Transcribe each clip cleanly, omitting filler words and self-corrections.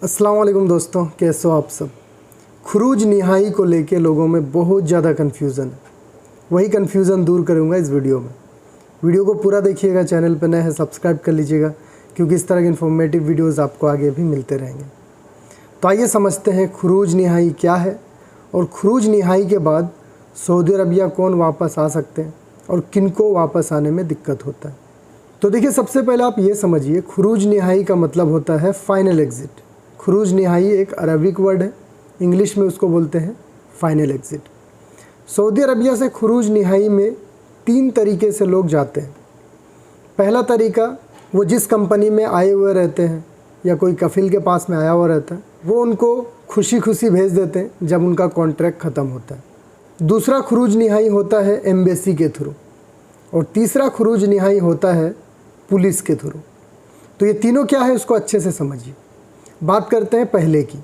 अस्सलाम वालेकुम दोस्तों, कैसे हो आप सब। खुरूज निहाई को लेके लोगों में बहुत ज़्यादा कन्फ्यूज़न है। वही कन्फ्यूज़न दूर करूँगा इस वीडियो में। वीडियो को पूरा देखिएगा, चैनल पर नए हैं सब्सक्राइब कर लीजिएगा क्योंकि इस तरह के इन्फॉर्मेटिव वीडियोज़ आपको आगे भी मिलते रहेंगे। तो आइए समझते हैं खुरूज निहाई क्या है और खुरूज निहाई के बाद सऊदी अरबिया कौन वापस आ सकते हैं और किन को वापस आने में दिक्कत होता है। तो देखिए, सबसे पहले आप ये समझिए, खुरूज निहाई का मतलब होता है फाइनल एग्ज़िट। खुरूज निहाई एक अरबिक वर्ड है, इंग्लिश में उसको बोलते हैं फाइनल एग्ज़िट। सऊदी अरबिया से खुरूज निहाई में 3 तरीके से लोग जाते हैं। पहला तरीका, वो जिस कंपनी में आए हुए रहते हैं या कोई कफ़िल के पास में आया हुआ रहता है, वो उनको खुशी खुशी भेज देते हैं जब उनका कॉन्ट्रैक्ट ख़त्म होता है। दूसरा खुरूज निहाई होता है एम्बेसी के थ्रू और तीसरा खुरूज निहाई होता है पुलिस के थ्रू। तो ये तीनों क्या है उसको अच्छे से समझिए। बात करते हैं पहले की।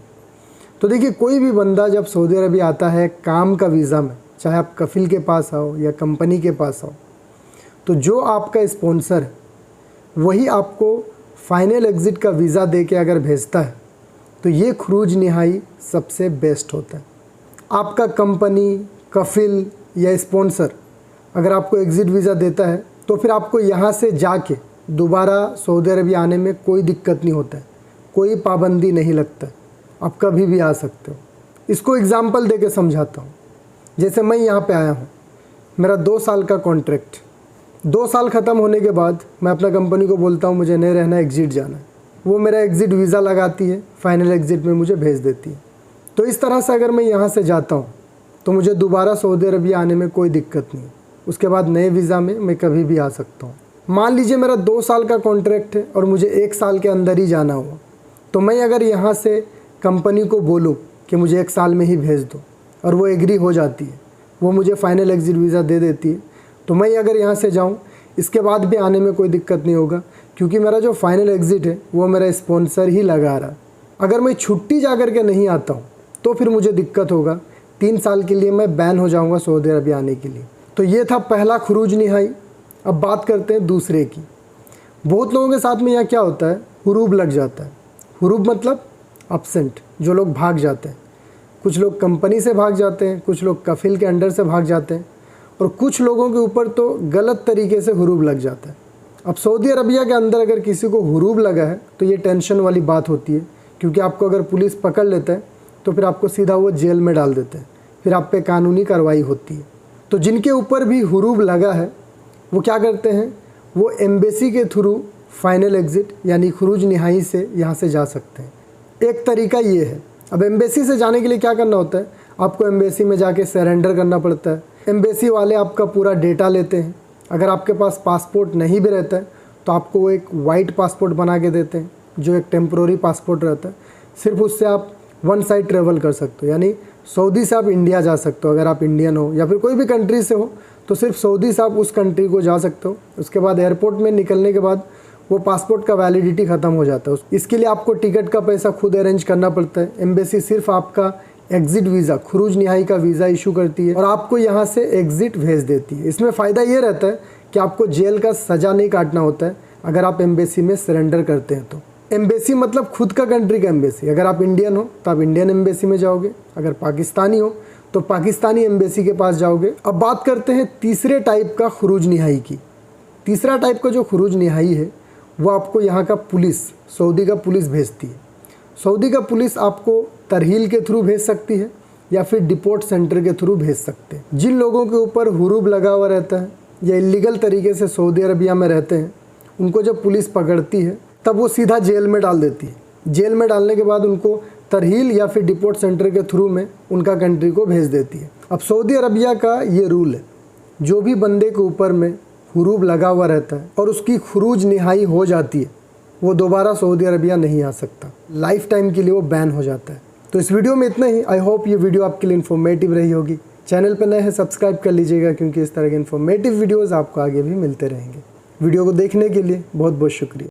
तो देखिए, कोई भी बंदा जब सऊदी अरबिया आता है काम का वीज़ा में, चाहे आप कफ़िल के पास आओ या कंपनी के पास आओ, तो जो आपका स्पॉन्सर है वही आपको फाइनल एग्ज़िट का वीज़ा दे के अगर भेजता है तो ये खुरूज निहाई सबसे बेस्ट होता है। आपका कंपनी, कफ़िल या स्पॉन्सर अगर आपको एग्ज़िट वीज़ा देता है तो फिर आपको यहाँ से जाके दोबारा सऊदी अरबिया आने में कोई दिक्कत नहीं होता है, कोई पाबंदी नहीं लगता, आप कभी भी आ सकते हो। इसको एग्ज़ाम्पल दे के समझाता हूँ। जैसे मैं यहाँ पे आया हूँ, मेरा 2 साल का कॉन्ट्रैक्ट, 2 साल ख़त्म होने के बाद मैं अपना कंपनी को बोलता हूँ मुझे नहीं रहना, एग्ज़िट जाना है। वो मेरा एग्ज़िट वीज़ा लगाती है, फाइनल एग्ज़िट में मुझे भेज देती है। तो इस तरह से अगर मैं यहाँ से जाता हूँ तो मुझे दोबारा सऊदी अरबिया आने में कोई दिक्कत नहीं है। उसके बाद नए वीज़ा में मैं कभी भी आ सकता हूँ। मान लीजिए मेरा 2 साल का कॉन्ट्रैक्ट है और मुझे 1 साल के अंदर ही जाना हुआ, तो मैं अगर यहाँ से कंपनी को बोलूँ कि मुझे 1 साल में ही भेज दो और वो एग्री हो जाती है, वो मुझे फाइनल एग्ज़िट वीज़ा दे देती है, तो मैं अगर यहाँ से जाऊँ इसके बाद भी आने में कोई दिक्कत नहीं होगा क्योंकि मेरा जो फाइनल एग्ज़िट है वो मेरा स्पॉन्सर ही लगा रहा। अगर मैं छुट्टी जा कर के नहीं आता हूँ तो फिर मुझे दिक्कत होगा, 3 साल के लिए मैं बैन हो जाऊँगा सऊदी अरबिया आने के लिए। तो ये था पहला खुरूज निहाई। अब बात करते हैं दूसरे की। बहुत लोगों के साथ में यहाँ क्या होता है, हुरूब लग जाता है। हुरूब मतलब अब्सेंट, जो लोग भाग जाते हैं। कुछ लोग कंपनी से भाग जाते हैं, कुछ लोग कफ़िल के अंडर से भाग जाते हैं और कुछ लोगों के ऊपर तो गलत तरीके से हुरूब लग जाता है। अब सऊदी अरबिया के अंदर अगर किसी को हुरूब लगा है तो ये टेंशन वाली बात होती है क्योंकि आपको अगर पुलिस पकड़ लेता है तो फिर आपको सीधा वो जेल में डाल देते हैं, फिर आप पे कानूनी कार्रवाई होती है। तो जिनके ऊपर भी हुरूब लगा है वो क्या करते हैं, वो एम्बेसी के थ्रू फाइनल एग्ज़िट यानी खुरूज निहाई से यहाँ से जा सकते हैं। एक तरीका ये है। अब एम्बेसी से जाने के लिए क्या करना होता है, आपको एम्बेसी में जाके सरेंडर करना पड़ता है। एम्बेसी वाले आपका पूरा डेटा लेते हैं। अगर आपके पास पासपोर्ट नहीं भी रहता है तो आपको वो एक वाइट पासपोर्ट बना के देते हैं, जो एक टेम्प्रोरी पासपोर्ट रहता है। सिर्फ उससे आप वन साइड ट्रेवल कर सकते हो, यानी सऊदी से आप इंडिया जा सकते हो। अगर आप इंडियन हो या फिर कोई भी कंट्री से हो तो सिर्फ सऊदी से आप उस कंट्री को जा सकते हो। उसके बाद एयरपोर्ट में निकलने के बाद वो पासपोर्ट का वैलिडिटी ख़त्म हो जाता है। इसके लिए आपको टिकट का पैसा खुद अरेंज करना पड़ता है। एम्बेसी सिर्फ आपका एग्ज़िट वीज़ा, खुरूज निहाई का वीज़ा इशू करती है और आपको यहाँ से एग्ज़िट भेज देती है। इसमें फ़ायदा ये रहता है कि आपको जेल का सज़ा नहीं काटना होता है अगर आप एम्बेसी में सरेंडर करते हैं तो। एम्बेसी मतलब खुद का कंट्री का एम्बेसी। अगर आप इंडियन हो तो आप इंडियन एम्बेसी में जाओगे, अगर पाकिस्तानी हो तो पाकिस्तानी एम्बेसी के पास जाओगे। अब बात करते हैं तीसरे टाइप का खुरूज निहाई की। तीसरा टाइप का जो खुरूज निहाई है वो आपको यहाँ का पुलिस, सऊदी का पुलिस भेजती है। सऊदी का पुलिस आपको तरहील के थ्रू भेज सकती है या फिर डिपोर्ट सेंटर के थ्रू भेज सकते हैं। जिन लोगों के ऊपर हुरूब लगा हुआ रहता है या इलीगल तरीके से सऊदी अरबिया में रहते हैं, उनको जब पुलिस पकड़ती है तब वो सीधा जेल में डाल देती है। जेल में डालने के बाद उनको तरहील या फिर डिपोर्ट सेंटर के थ्रू में उनका कंट्री को भेज देती है। अब सऊदी अरबिया का ये रूल है, जो भी बंदे के ऊपर में हुरूब लगा हुआ रहता है और उसकी खुरूज निहाई हो जाती है, वो दोबारा सऊदी अरबिया नहीं आ सकता। लाइफ टाइम के लिए वो बैन हो जाता है। तो इस वीडियो में इतना ही। आई होप ये वीडियो आपके लिए इन्फॉर्मेटिव रही होगी। चैनल पर नए हैं सब्सक्राइब कर लीजिएगा क्योंकि इस तरह के इन्फॉर्मेटिव वीडियोज़ आपको आगे भी मिलते रहेंगे। वीडियो को देखने के लिए बहुत बहुत शुक्रिया।